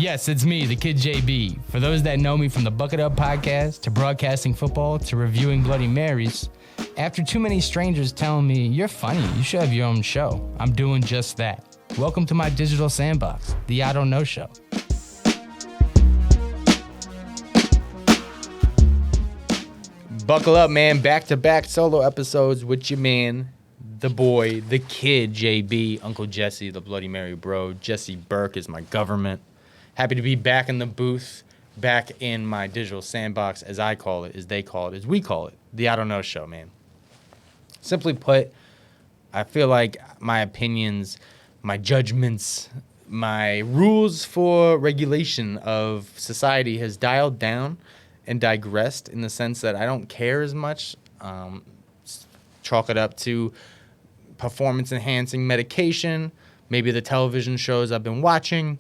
Yes, it's me, the Kid JB. For those that know me from the Bucketup podcast to broadcasting football to reviewing Bloody Marys, after too many strangers telling me, you're funny, you should have your own show, I'm doing just that. Welcome to my digital sandbox, the Idontknowshow. Buckle up, man. Back-to-back solo episodes with your man, the boy, the Kid JB, Uncle Jesse, the Bloody Mary bro. Jesse Burke is my government. Happy to be back in the booth, back in my digital sandbox, as I call it, as they call it, as we call it, the Idontknowshow, man. Simply put, I feel like my opinions, my judgments, my rules for regulation of society has dialed down and digressed in the sense that I don't care as much. Chalk it up to performance-enhancing medication, maybe the television shows I've been watching,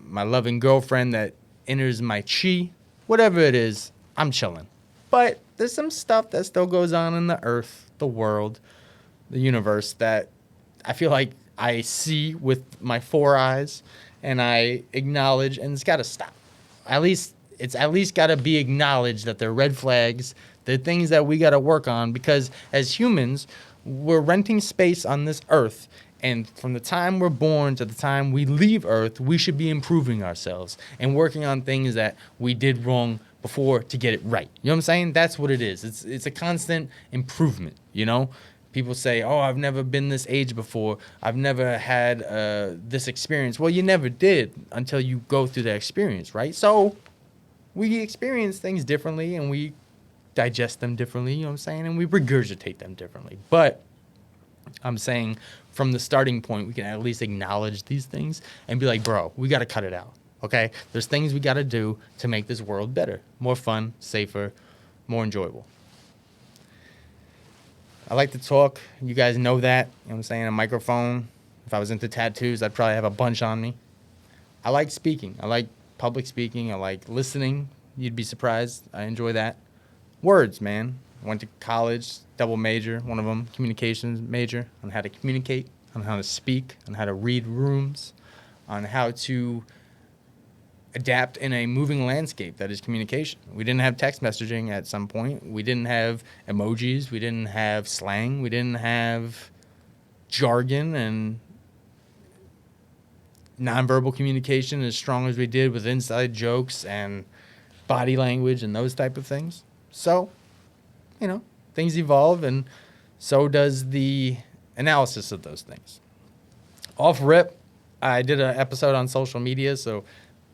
my loving girlfriend that enters my chi, whatever it is, I'm chilling. But there's some stuff that still goes on in the earth, the world, the universe that I feel like I see with my four eyes and I acknowledge, and it's got to stop. It's at least got to be acknowledged that they're red flags, they're things that we got to work on, because as humans, we're renting space on this earth. And from the time we're born to the time we leave Earth, we should be improving ourselves and working on things that we did wrong before to get it right. You know what I'm saying? That's what it is. It's a constant improvement, you know? People say, oh, I've never been this age before. I've never had this experience. Well, you never did until you go through that experience, right? So we experience things differently and we digest them differently, you know what I'm saying? And we regurgitate them differently. But I'm saying from the starting point, we can at least acknowledge these things and be like, bro, we got to cut it out, okay? There's things we got to do to make this world better, more fun, safer, more enjoyable. I like to talk. You guys know that. You know what I'm saying? A microphone. If I was into tattoos, I'd probably have a bunch on me. I like speaking. I like public speaking. I like listening. You'd be surprised. I enjoy that. Words, man. I went to college, double major, one of them, communications major, on how to communicate, on how to speak, on how to read rooms, on how to adapt in a moving landscape that is communication. We didn't have text messaging at some point. We didn't have emojis. We didn't have slang. We didn't have jargon and nonverbal communication as strong as we did with inside jokes and body language and those type of things. So, you know, things evolve, and so does the analysis of those things. Off rip, I did an episode on social media, so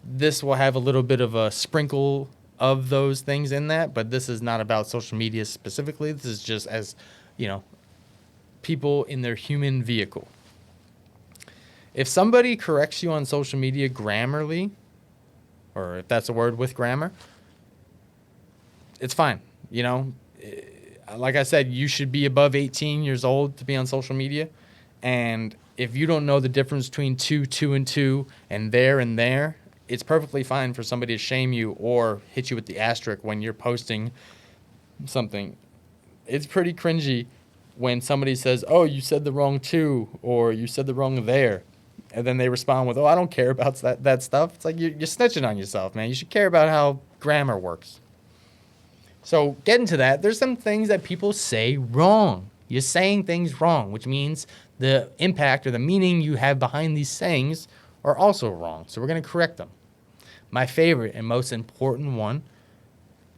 this will have a little bit of a sprinkle of those things in that, but this is not about social media specifically. This is just as, you know, people in their human vehicle. If somebody corrects you on social media grammarly, or if that's a word with grammar, it's fine, you know. Like I said, you should be above 18 years old to be on social media. And if you don't know the difference between two, and two, and there, it's perfectly fine for somebody to shame you or hit you with the asterisk when you're posting something. It's pretty cringy when somebody says, oh, you said the wrong two, or you said the wrong there. And then they respond with, oh, I don't care about that stuff. It's like you're snitching on yourself, man. You should care about how grammar works. So getting to that, there's some things that people say wrong. You're saying things wrong, which means the impact or the meaning you have behind these sayings are also wrong. So we're going to correct them. My favorite and most important one,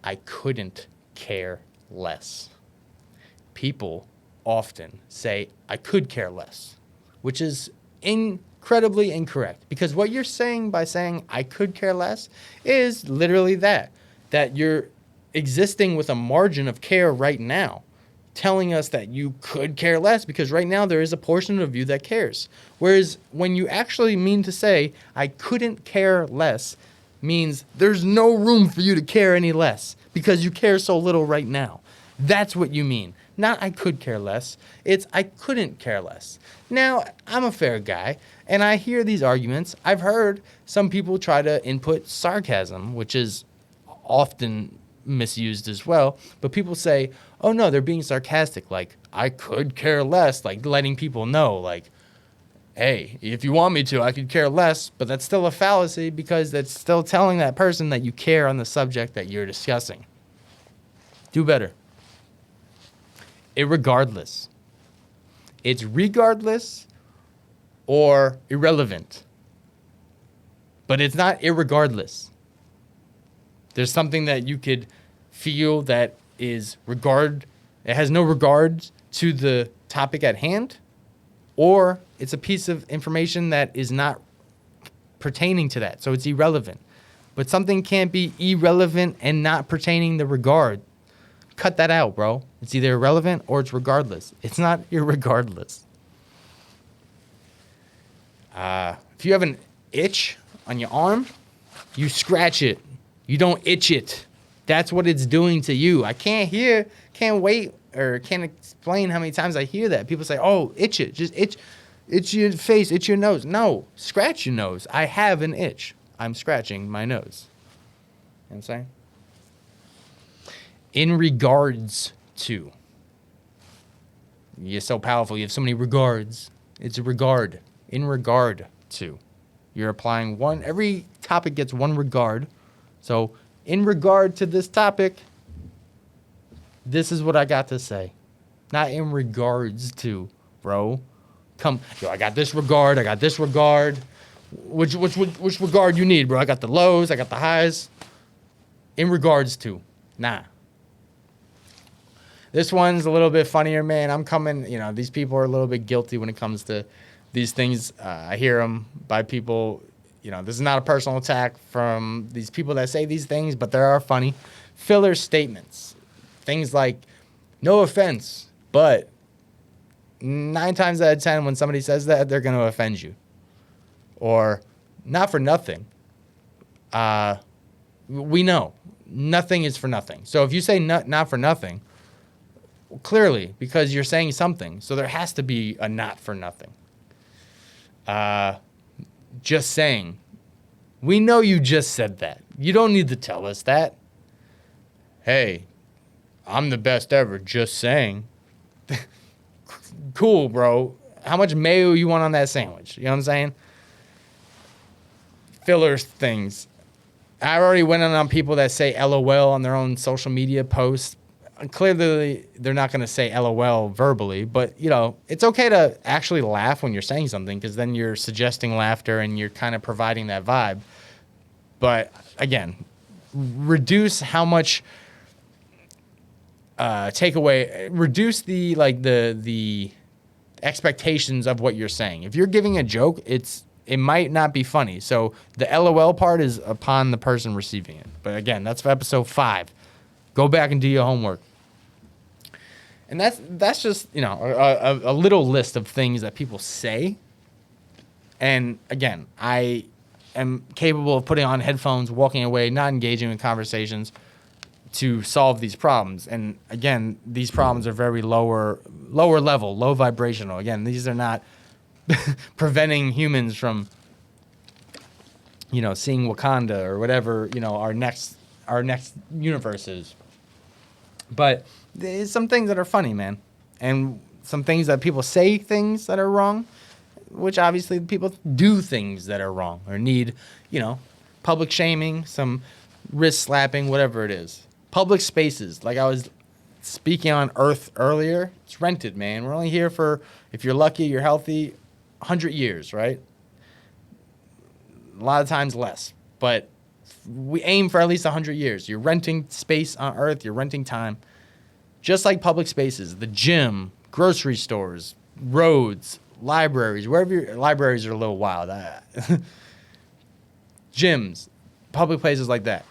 I couldn't care less. People often say, I could care less, which is incredibly incorrect. Because what you're saying by saying, I could care less, is literally that you're existing with a margin of care right now, telling us that you could care less, because right now there is a portion of you that cares. Whereas when you actually mean to say, I couldn't care less, means there's no room for you to care any less because you care so little right now. That's what you mean. Not I could care less. It's I couldn't care less. Now, I'm a fair guy, and I hear these arguments. I've heard some people try to input sarcasm, which is often misused as well, but people say, oh no, they're being sarcastic, like I could care less, like letting people know, like, hey, if you want me to, I could care less, but that's still a fallacy because that's still telling that person that you care on the subject that you're discussing. Do better. Irregardless. It's regardless or irrelevant. But it's not irregardless. There's something that you could feel that is it has no regard to the topic at hand, or it's a piece of information that is not pertaining to that, so it's irrelevant. But something can't be irrelevant and not pertaining to regard. Cut that out, bro. It's either irrelevant or it's regardless. It's not irregardless. If you have an itch on your arm, you scratch it. You don't itch it. That's what it's doing to you. I can't wait, or can't explain how many times I hear that. People say, oh, itch it. Just itch your face, itch your nose. No, scratch your nose. I have an itch. I'm scratching my nose. You know what I'm saying? In regards to. You're so powerful. You have so many regards. It's a regard. In regard to. You're applying one. Every topic gets one regard. So, in regard to this topic, this is what I got to say. Not in regards to, bro. I got this regard. I got this regard. Which regard you need, bro? I got the lows. I got the highs. In regards to. Nah. This one's a little bit funnier, man. These people are a little bit guilty when it comes to these things. I hear them by people. This is not a personal attack from these people that say these things, but there are funny filler statements. Things like, no offense, but 9 times out of 10, when somebody says that, they're going to offend you. Or, not for nothing. We know. Nothing is for nothing. So if you say not for nothing, clearly, because you're saying something, so there has to be a not for nothing. Just saying. We know you just said that. You don't need to tell us that. Hey, I'm the best ever, just saying. Cool, bro. How much mayo you want on that sandwich? You know what I'm saying? Filler things. I already went on people that say LOL on their own social media posts. Clearly, they're not going to say LOL verbally, but, it's okay to actually laugh when you're saying something because then you're suggesting laughter and you're kind of providing that vibe. But, again, reduce how much reduce the expectations of what you're saying. If you're giving a joke, it might not be funny. So the LOL part is upon the person receiving it. But, again, that's for episode 5. Go back and do your homework. And that's just, a little list of things that people say. And again, I am capable of putting on headphones, walking away, not engaging in conversations to solve these problems. And again, these problems are very lower level, low vibrational. Again, these are not preventing humans from, seeing Wakanda or whatever, our next universe is. But there's some things that are funny, man. And some things that people say things that are wrong, which obviously people do things that are wrong or need, public shaming, some wrist slapping, whatever it is. Public spaces, like I was speaking on Earth earlier, it's rented, man. We're only here for, if you're lucky, you're healthy, 100 years, right? A lot of times less. But we aim for at least 100 years. You're renting space on Earth. You're renting time. Just like public spaces, the gym, grocery stores, roads, libraries, libraries are a little wild. Gyms, public places like that.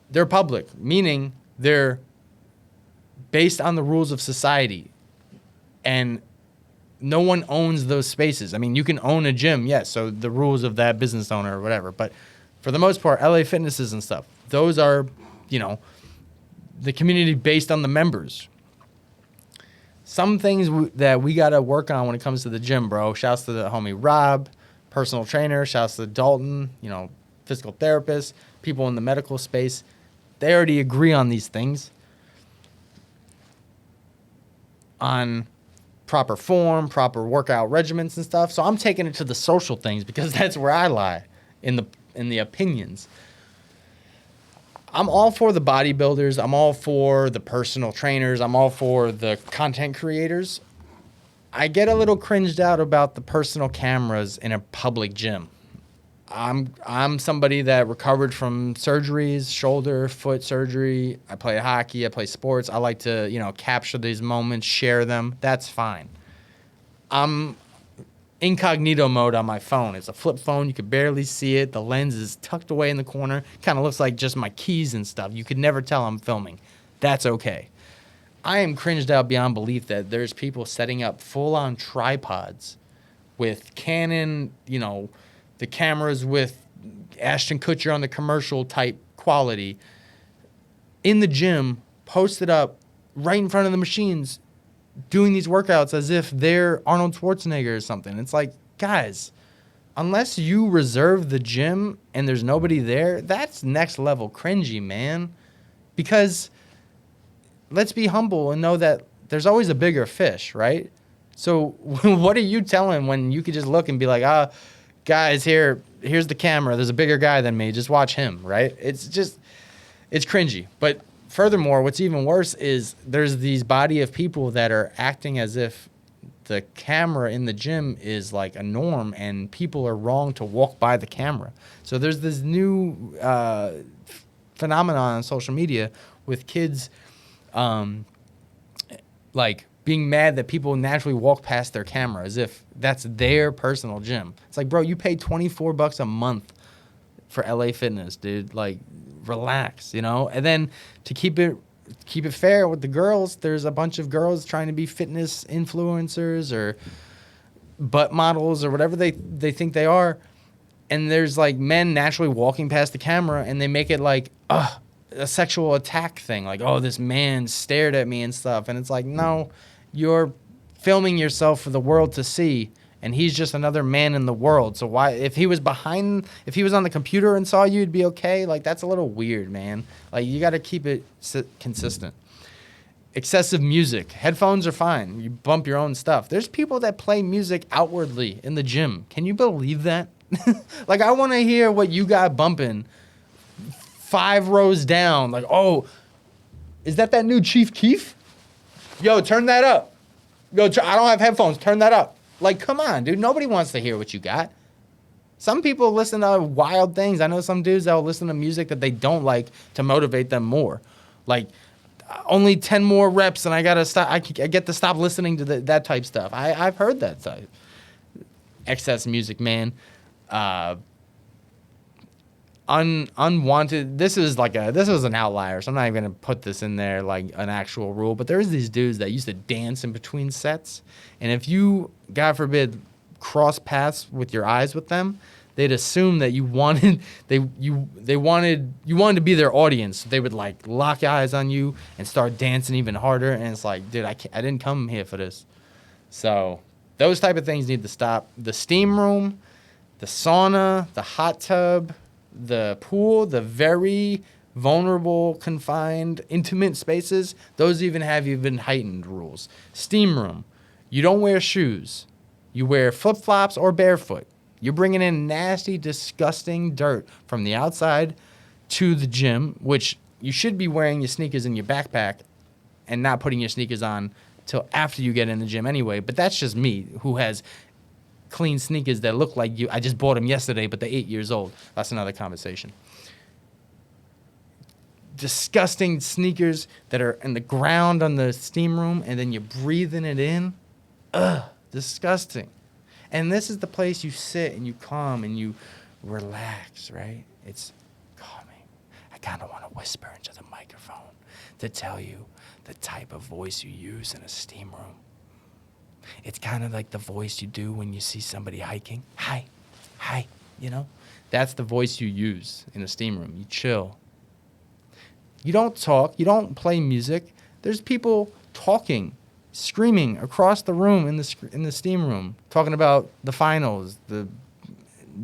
They're public, meaning they're based on the rules of society. And no one owns those spaces. I mean, you can own a gym, yes, so the rules of that business owner or whatever. But for the most part, LA Fitnesses and stuff, those are, the community based on the members. Some things that we got to work on when it comes to the gym, bro. Shouts to the homie Rob, personal trainer. Shouts to Dalton, physical therapist, people in the medical space. They already agree on these things. On proper form, proper workout regimens and stuff. So I'm taking it to the social things because that's where I lie in the opinions. I'm all for the bodybuilders. I'm all for the personal trainers. I'm all for the content creators. I get a little cringed out about the personal cameras in a public gym. I'm somebody that recovered from surgeries, shoulder, foot surgery. I play hockey. I play sports. I like to, capture these moments, share them. That's fine. I'm incognito mode on my phone. It's a flip phone. You could barely see it. The lens is tucked away in the corner. Kind of looks like just my keys and stuff. You could never tell I'm filming. That's okay. I am cringed out beyond belief that there's people setting up full-on tripods with Canon, the cameras with Ashton Kutcher on the commercial type quality in the gym, posted up right in front of the machines, doing these workouts as if they're Arnold Schwarzenegger or something. It's like, guys, unless you reserve the gym and there's nobody there, that's next level cringy, man. Because let's be humble and know that there's always a bigger fish, right? So what are you telling when you could just look and be like, guys, here's the camera. There's a bigger guy than me. Just watch him, right? It's cringy. But furthermore, what's even worse is there's these body of people that are acting as if the camera in the gym is like a norm and people are wrong to walk by the camera. So there's this new phenomenon on social media with kids like being mad that people naturally walk past their camera as if that's their personal gym. It's like, bro, you pay $24 a month for LA Fitness, dude. Like, relax, And then to keep it fair with the girls, there's a bunch of girls trying to be fitness influencers or butt models or whatever they think they are. And there's like men naturally walking past the camera and they make it like, a sexual attack thing. Like, this man stared at me and stuff. And it's like, no, you're filming yourself for the world to see. And he's just another man in the world. So why, if he was on the computer and saw you, it'd be okay. Like, that's a little weird, man. Like, you got to keep it consistent. Excessive music. Headphones are fine. You bump your own stuff. There's people that play music outwardly in the gym. Can you believe that? Like, I want to hear what you got bumping 5 rows down. Like, is that new Chief Keef? Yo, turn that up. Yo, I don't have headphones. Turn that up. Like, come on, dude. Nobody wants to hear what you got. Some people listen to wild things. I know some dudes that will listen to music that they don't like to motivate them more. Like, only 10 more reps and I gotta stop. I get to stop listening to that type stuff. I've heard that type. Excess music, man. Unwanted. This was an outlier, so I'm not even gonna put this in there like an actual rule. But there's these dudes that used to dance in between sets, and if you, God forbid, cross paths with your eyes with them, they'd assume that you wanted to be their audience. They would like lock eyes on you and start dancing even harder. And it's like, dude, I didn't come here for this. So those type of things need to stop. The steam room, the sauna, the hot tub, the pool, the very vulnerable, confined, intimate spaces, those even have even heightened rules. Steam room, you don't wear shoes. You wear flip-flops or barefoot. You're bringing in nasty, disgusting dirt from the outside to the gym, which you should be wearing your sneakers in your backpack and not putting your sneakers on till after you get in the gym anyway. But that's just me, who has clean sneakers that look like I just bought them yesterday, but they're 8 years old. That's another conversation. Disgusting sneakers that are in the ground on the steam room, and then you're breathing it in. Ugh, disgusting. And this is the place you sit and you calm and you relax, right? It's calming. I kind of want to whisper into the microphone to tell you the type of voice you use in a steam room. It's kind of like the voice you do when you see somebody hiking. Hi, That's the voice you use in a steam room. You chill. You don't talk. You don't play music. There's people talking, screaming across the room in the steam room, talking about the finals, the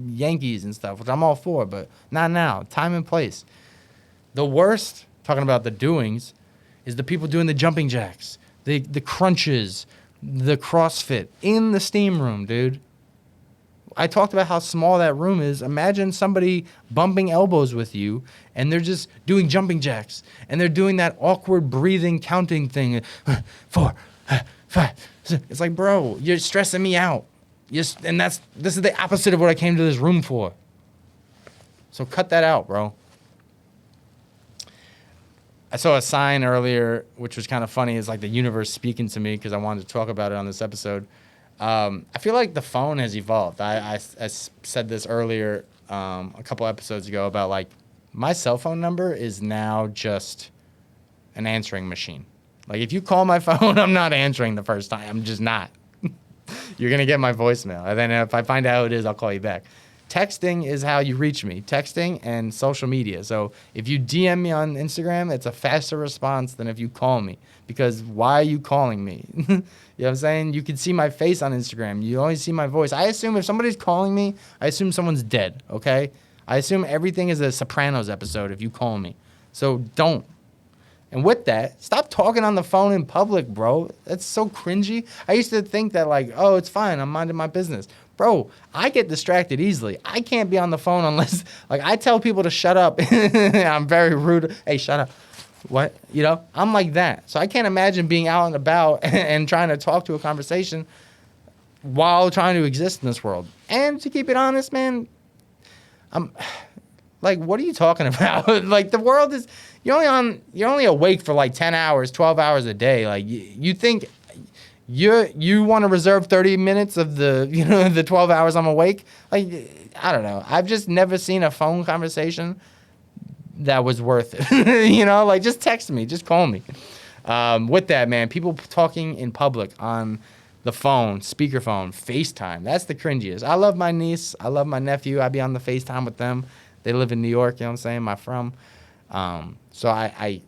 Yankees and stuff, which I'm all for, but not now. Time and place. The worst, talking about the doings, is the people doing the jumping jacks, the crunches, the CrossFit in the steam room, dude. I talked about how small that room is. Imagine somebody bumping elbows with you, and they're just doing jumping jacks, and they're doing that awkward breathing counting thing. 4, 5. It's like, bro, you're stressing me out. This is the opposite of what I came to this room for. So cut that out, bro. I saw a sign earlier, which was kind of funny. It's like the universe speaking to me because I wanted to talk about it on this episode. I feel like the phone has evolved. I said this earlier a couple episodes ago about like my cell phone number is now just an answering machine. Like if you call my phone, I'm not answering the first time. I'm just not. You're going to get my voicemail. And then if I find out who it is, I'll call you back. Texting is how you reach me. Texting and social media. So if you DM me on Instagram, it's a faster response than if you call me. Because why are you calling me? You know what I'm saying? You can see my face on Instagram. You only see my voice. I assume if somebody's calling me, I assume someone's dead, okay? I assume everything is a Sopranos episode if you call me. So don't. And with that, stop talking on the phone in public, bro. That's so cringy. I used to think that like, oh, it's fine. I'm minding my business. Bro, I get distracted easily. I can't be on the phone unless, like, I tell people to shut up. I'm very rude. Hey, shut up. What? You know, I'm like that. So I can't imagine being out and about and trying to talk to a conversation while trying to exist in this world. And to keep it honest, man, I'm like, what are you talking about? Like, the world is, you're only awake for like 10 hours, 12 hours a day. Like, you think you want to reserve 30 minutes of the 12 hours I'm awake? Like, I don't know. I've just never seen a phone conversation that was worth it. You know, like, just text me, just call me. With that, man, people talking in public on the phone, speakerphone, FaceTime, that's the cringiest. I love my niece. I love my nephew. I be on the FaceTime with them. They live in New York, you know what I'm saying? My from. So I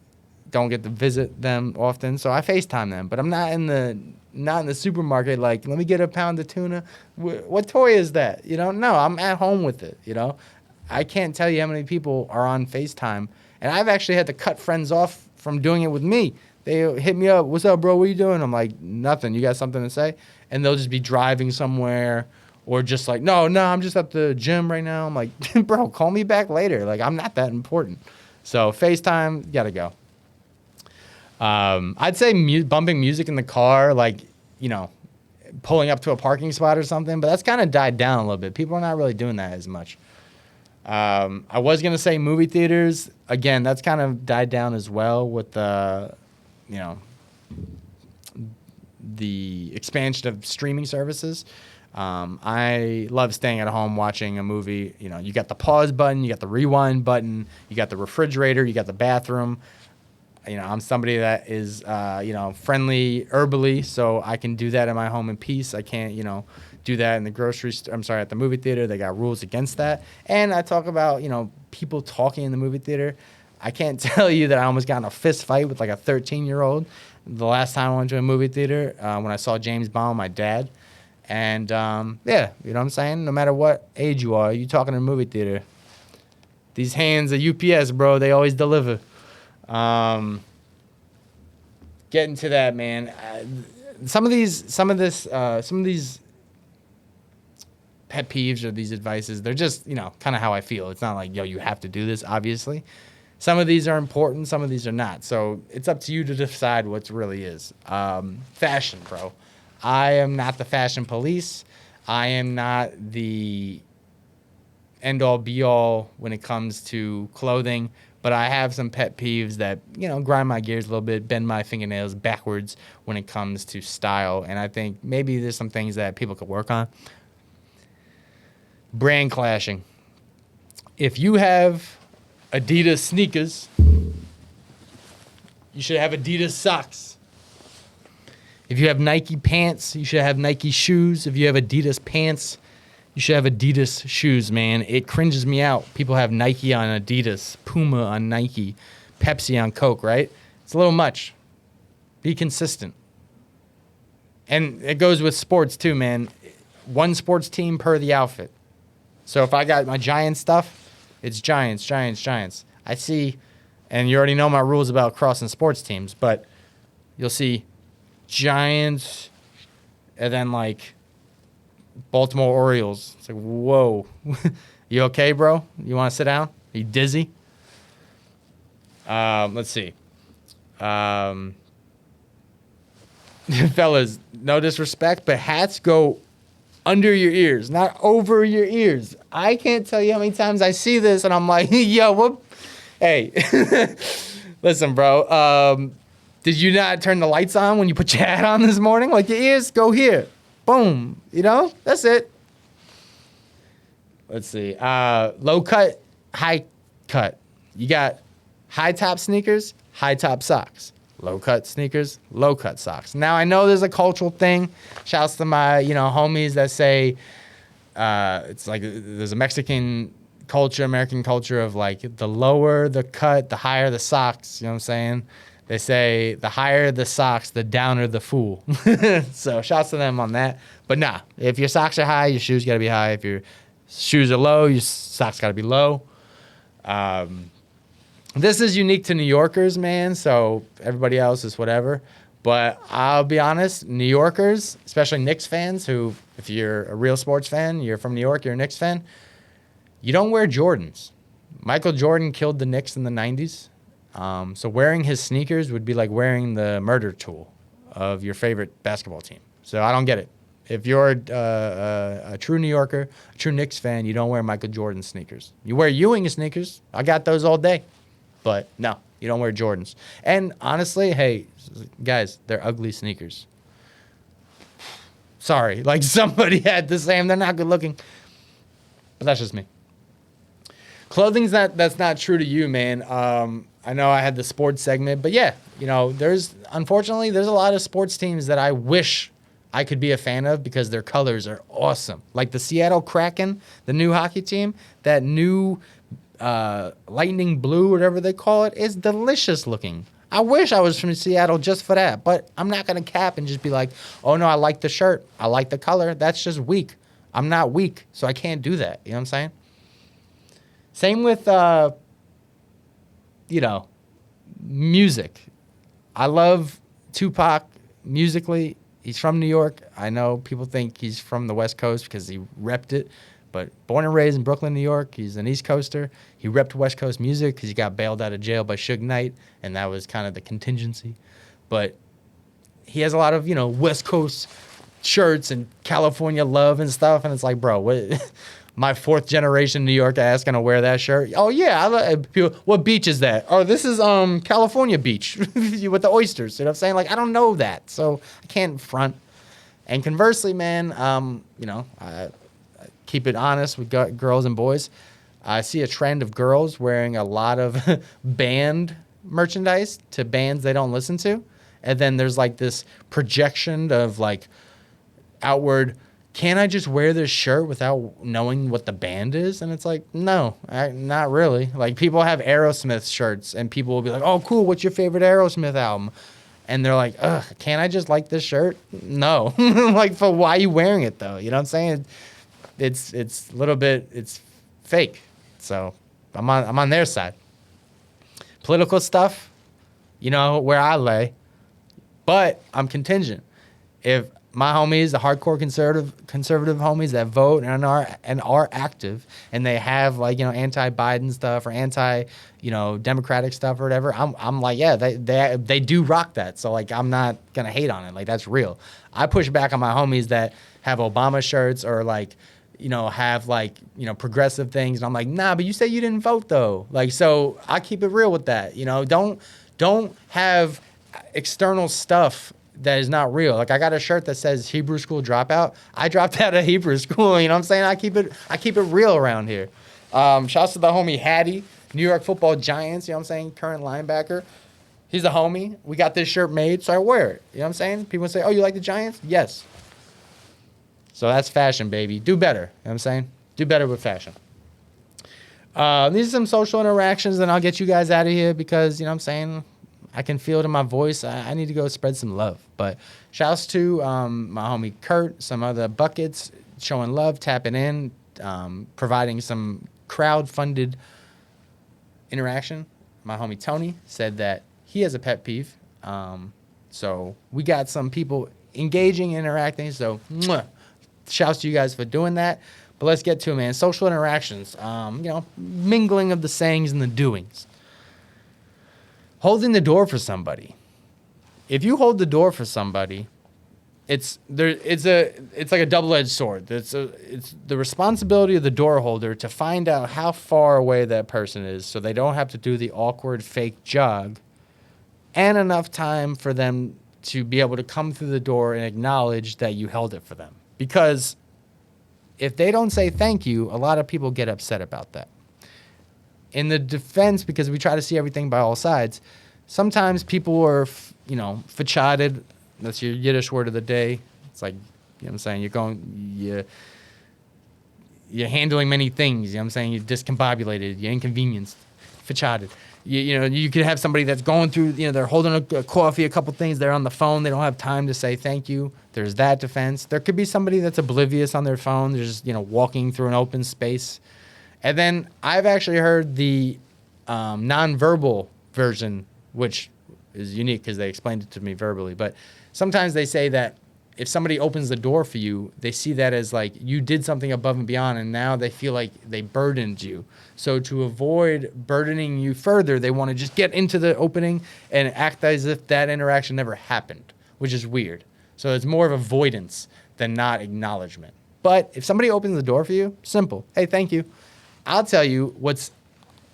don't get to visit them often, so I FaceTime them. But I'm not in the supermarket like, let me get a pound of tuna. What toy is that? You know, no, I'm at home with it, you know? I can't tell you how many people are on FaceTime. And I've actually had to cut friends off from doing it with me. They hit me up, what's up, bro, what are you doing? I'm like, nothing, you got something to say? And they'll just be driving somewhere or just like, no, I'm just at the gym right now. I'm like, bro, call me back later. Like, I'm not that important. So FaceTime, gotta go. I'd say bumping music in the car, like, you know, pulling up to a parking spot or something, but that's kind of died down a little bit. People are not really doing that as much. I was going to say movie theaters. Again, that's kind of died down as well with the expansion of streaming services. I love staying at home watching a movie. You know, you got the pause button, you got the rewind button, you got the refrigerator, you got the bathroom. You know, I'm somebody that is, friendly herbally, so I can do that in my home in peace. I can't, do that in the grocery store. I'm sorry, at the movie theater. They got rules against that. And I talk about, people talking in the movie theater. I can't tell you that I almost got in a fist fight with like a 13-year-old the last time I went to a movie theater when I saw James Bond, my dad. And, yeah, you know what I'm saying? No matter what age you are, you talking in a movie theater. These hands are UPS, bro. They always deliver. Getting to that, man. Some of these pet peeves or these advices, they're just, kind of how I feel. It's not like, you have to do this, obviously. Some of these are important, some of these are not. So it's up to you to decide what really is. Fashion, bro. I am not the fashion police. I am not the end-all, be-all when it comes to clothing. But I have some pet peeves that, grind my gears a little bit, bend my fingernails backwards when it comes to style. And I think maybe there's some things that people could work on. Brand clashing. If you have Adidas sneakers, you should have Adidas socks. If you have Nike pants, you should have Nike shoes. If you have Adidas pants, you should have Adidas shoes, man. It cringes me out. People have Nike on Adidas, Puma on Nike, Pepsi on Coke, right? It's a little much. Be consistent. And it goes with sports too, man. One sports team per the outfit. So if I got my Giants stuff, it's Giants. I see, and you already know my rules about crossing sports teams, but you'll see Giants, and then like Baltimore Orioles. It's like, whoa, you okay, bro? You want to sit down? Are you dizzy? Let's see. Fellas, no disrespect, but hats go under your ears, not over your ears. I can't tell you how many times I see this and I'm like, yo, what? Hey, listen, bro. Did you not turn the lights on when you put your hat on this morning? Like, your ears go here. Boom. You know? That's it. Let's see. Low cut, high cut. You got high top sneakers, high top socks. Low cut sneakers, low cut socks. Now I know there's a cultural thing. Shouts to my, homies that say it's like there's a Mexican culture, American culture of like the lower the cut, the higher the socks. You know what I'm saying? They say the higher the socks, the downer the fool. So shouts to them on that. But nah, if your socks are high, your shoes got to be high. If your shoes are low, your socks got to be low. This is unique to New Yorkers, man, so everybody else is whatever. But I'll be honest, New Yorkers, especially Knicks fans, who, if you're a real sports fan, you're from New York, you're a Knicks fan, you don't wear Jordans. Michael Jordan killed the Knicks in the 90s. So wearing his sneakers would be like wearing the murder tool of your favorite basketball team. So I don't get it. If you're a true New Yorker, a true Knicks fan, you don't wear Michael Jordan sneakers. You wear Ewing sneakers. I got those all day. But no, you don't wear Jordans. And honestly, hey, guys, they're ugly sneakers. Sorry, like somebody had to say them. They're not good looking. But that's just me. Clothing's that's not true to you, man. I know I had the sports segment, but yeah, unfortunately, there's a lot of sports teams that I wish I could be a fan of because their colors are awesome. Like the Seattle Kraken, the new hockey team, that new lightning blue, whatever they call it, is delicious looking. I wish I was from Seattle just for that, but I'm not going to cap and just be like, oh no, I like the shirt, I like the color. That's just weak. I'm not weak, so I can't do that. You know what I'm saying? Same with, music. I love Tupac musically. He's from New York. I know people think he's from the West Coast because he repped it. But born and raised in Brooklyn, New York, he's an East Coaster. He repped West Coast music because he got bailed out of jail by Suge Knight, and that was kind of the contingency. But he has a lot of, West Coast shirts and California love and stuff, and it's like, bro, what? My fourth generation New York ass gonna wear that shirt? Oh yeah, what beach is that? Oh, this is California beach with the oysters. You know what I'm saying? Like, I don't know that, so I can't front. And conversely, man, I keep it honest with girls and boys. I see a trend of girls wearing a lot of band merchandise to bands they don't listen to. And then there's like this projection of like outward, can I just wear this shirt without knowing what the band is? And it's like, no, not really. Like, people have Aerosmith shirts and people will be like, oh, cool, what's your favorite Aerosmith album? And they're like, ugh, can't I just like this shirt? No. Like, for why are you wearing it though? You know what I'm saying? It's a little bit, it's fake. So I'm on their side. Political stuff, where I lay. But I'm contingent. If my homies, the hardcore conservative homies that vote and are active, and they have like, anti-Biden stuff or Democratic stuff or whatever, I'm like, yeah, they do rock that. So like, I'm not gonna hate on it. Like, that's real. I push back on my homies that have Obama shirts or like, have like, progressive things. And I'm like, nah, but you said you didn't vote though. Like, so I keep it real with that. Don't have external stuff that is not real. Like, I got a shirt that says Hebrew school dropout. I dropped out of Hebrew school. You know what I'm saying? I keep it real around here. Shouts to the homie Hattie, New York Football Giants. You know what I'm saying? Current linebacker. He's a homie. We got this shirt made, so I wear it. You know what I'm saying? People say, oh, you like the Giants? Yes. So that's fashion, baby. Do better. You know what I'm saying? Do better with fashion. These are some social interactions, and I'll get you guys out of here because, you know what I'm saying, I can feel it in my voice. I need to go spread some love. But shouts to my homie Kurt, some other buckets showing love, tapping in, providing some crowd-funded interaction. My homie Tony said that he has a pet peeve. So we got some people engaging, interacting. So, shouts to you guys for doing that. But let's get to it, man. Social interactions, mingling of the sayings and the doings. Holding the door for somebody. If you hold the door for somebody, it's like a double-edged sword. It's the responsibility of the door holder to find out how far away that person is so they don't have to do the awkward fake jog, and enough time for them to be able to come through the door and acknowledge that you held it for them. Because if they don't say thank you, a lot of people get upset about that. In the defense, because we try to see everything by all sides, sometimes people are, fachaded. That's your Yiddish word of the day. It's like, what I'm saying? You're handling many things. I'm saying? You're discombobulated. You're inconvenienced. Fachaded. You could have somebody that's going through, they're holding a coffee, a couple things. They're on the phone. They don't have time to say thank you. There's that defense. There could be somebody that's oblivious on their phone. They're just, walking through an open space. And then I've actually heard the nonverbal version, which is unique because they explained it to me verbally. But sometimes they say that if somebody opens the door for you, they see that as like you did something above and beyond, and now they feel like they burdened you. So to avoid burdening you further, they want to just get into the opening and act as if that interaction never happened, which is weird. So it's more of avoidance than not acknowledgement. But if somebody opens the door for you, simple. Hey, thank you. I'll tell you what's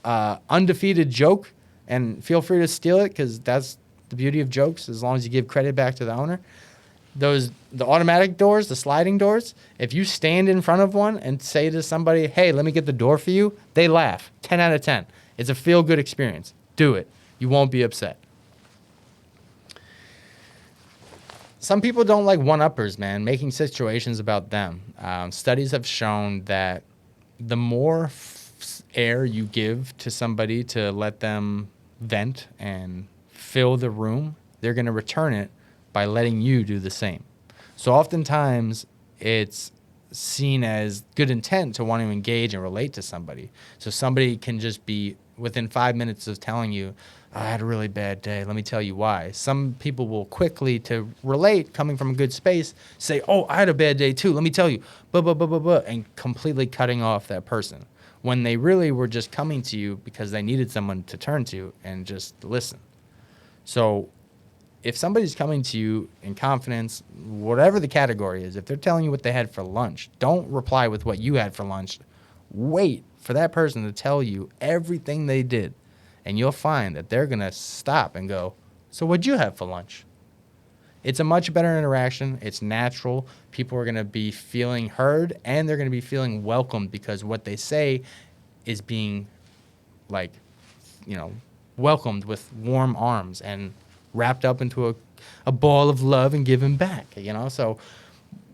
undefeated joke, and feel free to steal it because that's the beauty of jokes, as long as you give credit back to the owner. The automatic doors, the sliding doors, if you stand in front of one and say to somebody, hey, let me get the door for you, they laugh. 10 out of 10. It's a feel-good experience. Do it. You won't be upset. Some people don't like one-uppers, man, making situations about them. Studies have shown that the more air you give to somebody to let them vent and fill the room, they're going to return it by letting you do the same. So oftentimes it's seen as good intent to want to engage and relate to somebody. So somebody can just be within 5 minutes of telling you, I had a really bad day. Let me tell you why. Some people will quickly, to relate, coming from a good space, say, oh, I had a bad day too. Let me tell you, and completely cutting off that person when they really were just coming to you because they needed someone to turn to and just listen. So if somebody's coming to you in confidence, whatever the category is, if they're telling you what they had for lunch, don't reply with what you had for lunch. Wait for that person to tell you everything they did. And you'll find that they're going to stop and go, so what'd you have for lunch? It's a much better interaction. It's natural. People are going to be feeling heard, and they're going to be feeling welcomed because what they say is being, welcomed with warm arms and wrapped up into a ball of love and given back, So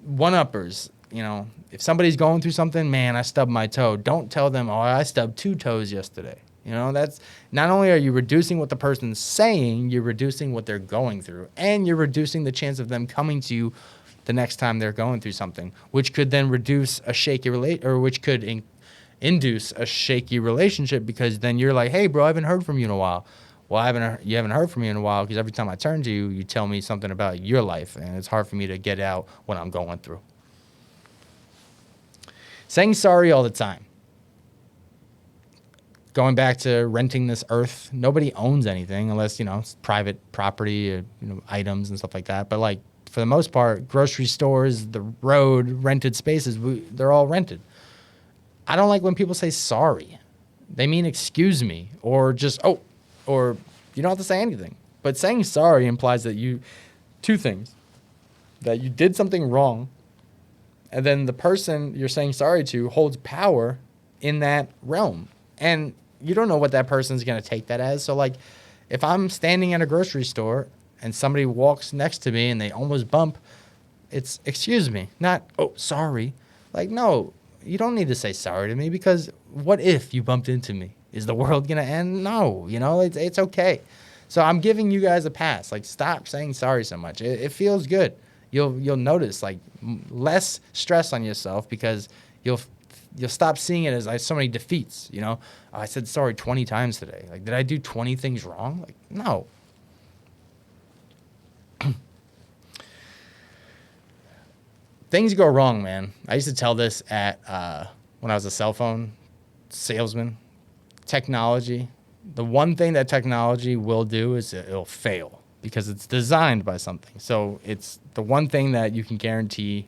one-uppers, if somebody's going through something, man, I stubbed my toe. Don't tell them, oh, I stubbed 2 toes yesterday. That's not only are you reducing what the person's saying, you're reducing what they're going through, and you're reducing the chance of them coming to you the next time they're going through something, which could then reduce a shaky which could induce a shaky relationship because then you're like, hey, bro, I haven't heard from you in a while. Well, you haven't heard from me in a while because every time I turn to you, you tell me something about your life, and it's hard for me to get out what I'm going through. Saying sorry all the time. Going back to renting this earth, nobody owns anything unless, it's private property, or, items and stuff like that. But for the most part, grocery stores, the road, rented spaces, they're all rented. I don't like when people say sorry. They mean excuse me or just, or you don't have to say anything. But saying sorry implies that two things, that you did something wrong, and then the person you're saying sorry to holds power in that realm. And you don't know what that person's going to take that as. So, if I'm standing at a grocery store and somebody walks next to me and they almost bump, it's excuse me, not, oh, sorry. No, you don't need to say sorry to me because what if you bumped into me? Is the world going to end? No, it's okay. So I'm giving you guys a pass. Stop saying sorry so much. It feels good. You'll notice, less stress on yourself because you'll stop seeing it as so many defeats, Oh, I said sorry 20 times today. Did I do 20 things wrong? No. things go wrong, man. I used to tell this at when I was a cell phone salesman. Technology, the one thing that technology will do is it'll fail because it's designed by something. So it's the one thing that you can guarantee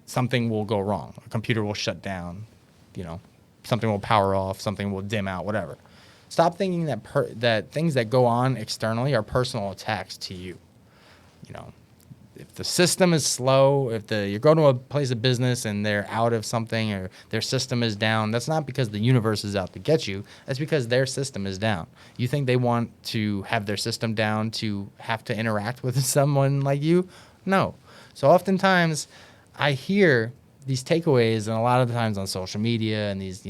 something will go wrong. A computer will shut down, something will power off, something will dim out, whatever. Stop thinking that things that go on externally are personal attacks to you. If the system is slow, if you're going to a place of business and they're out of something or their system is down, that's not because the universe is out to get you. That's because their system is down. You think they want to have their system down to have to interact with someone like you? No. So oftentimes I hear these takeaways, and a lot of the times on social media and these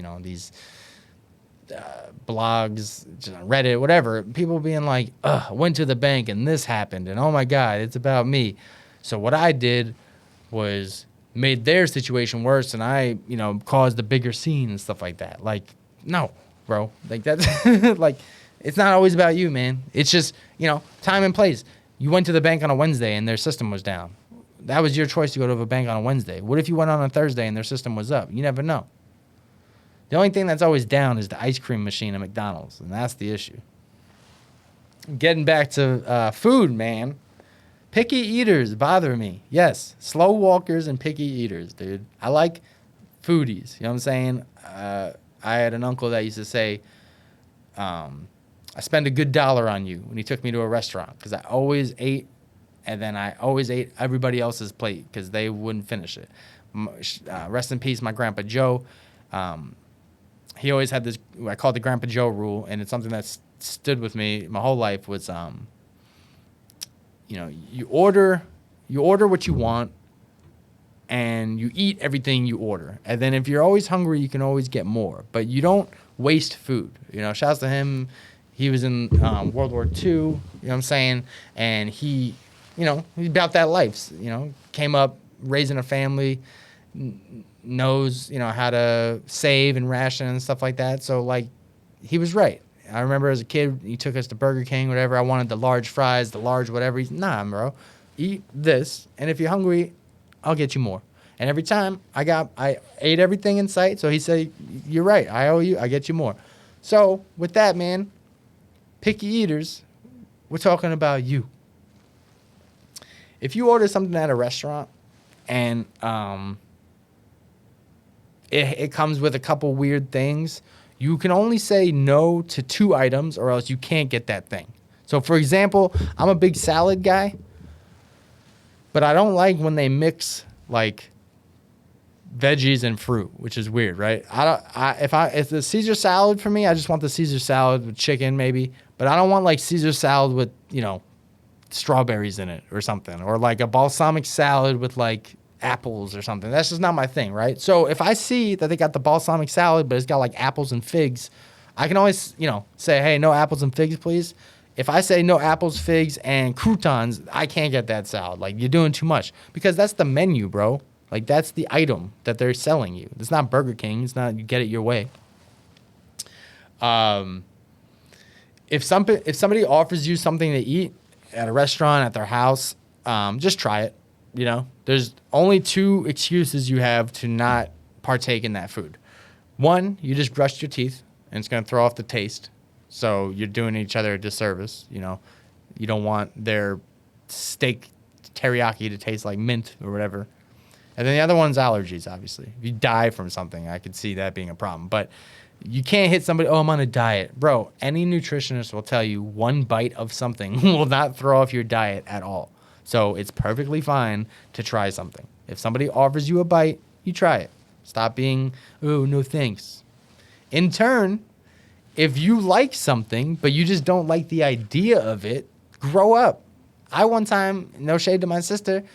blogs, just on Reddit, whatever, people being like, I went to the bank and this happened, and oh my God, it's about me. So what I did was made their situation worse, and I, caused a bigger scene and stuff like that. Like, no, bro. Like, that's, like, it's not always about you, man. It's just, time and place. You went to the bank on a Wednesday and their system was down. That was your choice to go to a bank on a Wednesday. What if you went on a Thursday and their system was up? You never know. The only thing that's always down is the ice cream machine at McDonald's, and that's the issue. Getting back to food, man. Picky eaters bother me. Yes, slow walkers and picky eaters, dude. I like foodies. You know what I'm saying? I had an uncle that used to say, I spend a good $1 on you when he took me to a restaurant because I always ate, and then I always ate everybody else's plate because they wouldn't finish it. Rest in peace, my Grandpa Joe. He always had this, I call it the Grandpa Joe rule, and it's something that's stood with me my whole life was, you order what you want, and you eat everything you order. And then if you're always hungry, you can always get more. But you don't waste food. Shouts to him. He was in World War II, you know what I'm saying? And he, he's about that life. Came up raising a family, knows, how to save and ration and stuff like that. So, like, he was right. I remember as a kid, he took us to Burger King, whatever. I wanted the large fries, the large whatever. He's, nah, bro. Eat this, and if you're hungry, I'll get you more. And every time I ate everything in sight, so he said, you're right. I owe you. I get you more. So, with that, man, picky eaters, we're talking about you. If you order something at a restaurant and it comes with a couple weird things, you can only say no to 2 items or else you can't get that thing. So, for example, I'm a big salad guy, but I don't like when they mix, like, veggies and fruit, which is weird, right? If the Caesar salad for me, I just want the Caesar salad with chicken maybe, but I don't want, like, Caesar salad with, strawberries in it or something, or, like, a balsamic salad with, like, apples or something. That's just not my thing, right? So if I see that they got the balsamic salad, but it's got like apples and figs, I can always, say, hey, no apples and figs, please. If I say no apples, figs, and croutons, I can't get that salad. Like, you're doing too much because that's the menu, bro. Like, that's the item that they're selling you. It's not Burger King. It's not you get it your way. If somebody offers you something to eat at a restaurant, at their house, just try it. There's only 2 excuses you have to not partake in that food. One, you just brushed your teeth, and it's going to throw off the taste. So you're doing each other a disservice. You don't want their steak teriyaki to taste like mint or whatever. And then the other one's allergies, obviously. If you die from something, I could see that being a problem. But you can't hit somebody, I'm on a diet. Bro, any nutritionist will tell you 1 bite of something will not throw off your diet at all. So it's perfectly fine to try something. If somebody offers you a bite, you try it. Stop being, oh, no thanks. In turn, if you like something, but you just don't like the idea of it, grow up. I one time, no shade to my sister,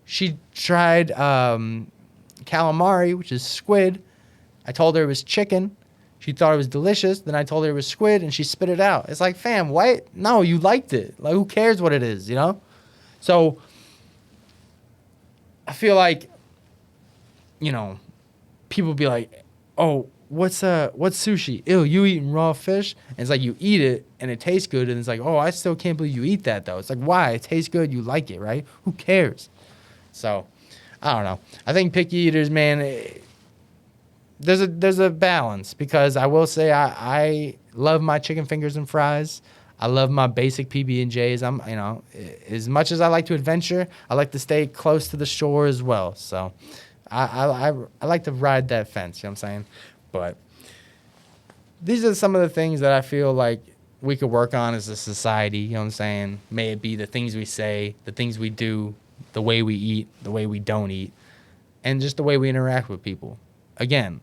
she tried calamari, which is squid. I told her it was chicken. She thought it was delicious. Then I told her it was squid, and she spit it out. It's like, fam, what? No, you liked it. Like, who cares what it is, So, I feel like, people be like, oh, what's sushi? Ew, you eating raw fish? And it's like you eat it, and it tastes good, and it's like, oh, I still can't believe you eat that, though. It's like, why? It tastes good. You like it, right? Who cares? So, I don't know. I think picky eaters, man, there's a balance, because I will say I love my chicken fingers and fries. I love my basic PB&Js. I'm, as much as I like to adventure, I like to stay close to the shore as well. So I like to ride that fence, you know what I'm saying? But these are some of the things that I feel like we could work on as a society, you know what I'm saying? May it be the things we say, the things we do, the way we eat, the way we don't eat, and just the way we interact with people. Again,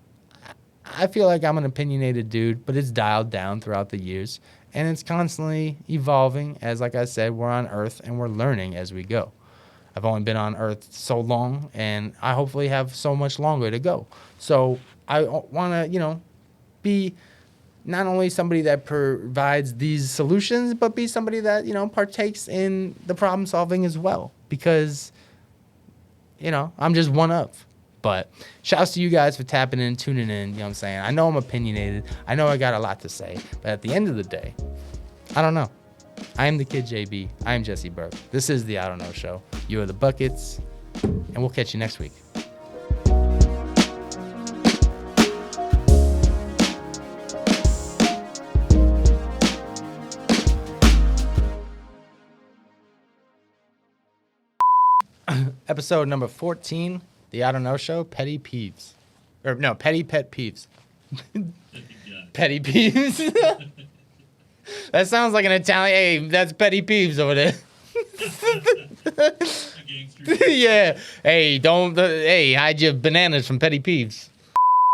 I feel like I'm an opinionated dude, but it's dialed down throughout the years, and it's constantly evolving. As like I said, we're on Earth and we're learning as we go. I've only been on Earth so long, and I hopefully have so much longer to go. So I want to, be not only somebody that provides these solutions, but be somebody that, partakes in the problem solving as well. Because, I'm just one of. But shouts to you guys for tapping in, tuning in, you know what I'm saying? I know I'm opinionated. I know I got a lot to say. But at the end of the day, I don't know. I am the Kid JB. I am Jesse Burke. This is the I Don't Know Show. You are the Buckets, and we'll catch you next week. Episode number 14, the I Don't Know Show, Petty Peeves. Or no, Petty Pet Peeves. Petty Peeves. That sounds like an Italian. Hey, that's Petty Peeves over there. Yeah. Hey, hide your bananas from Petty Peeves.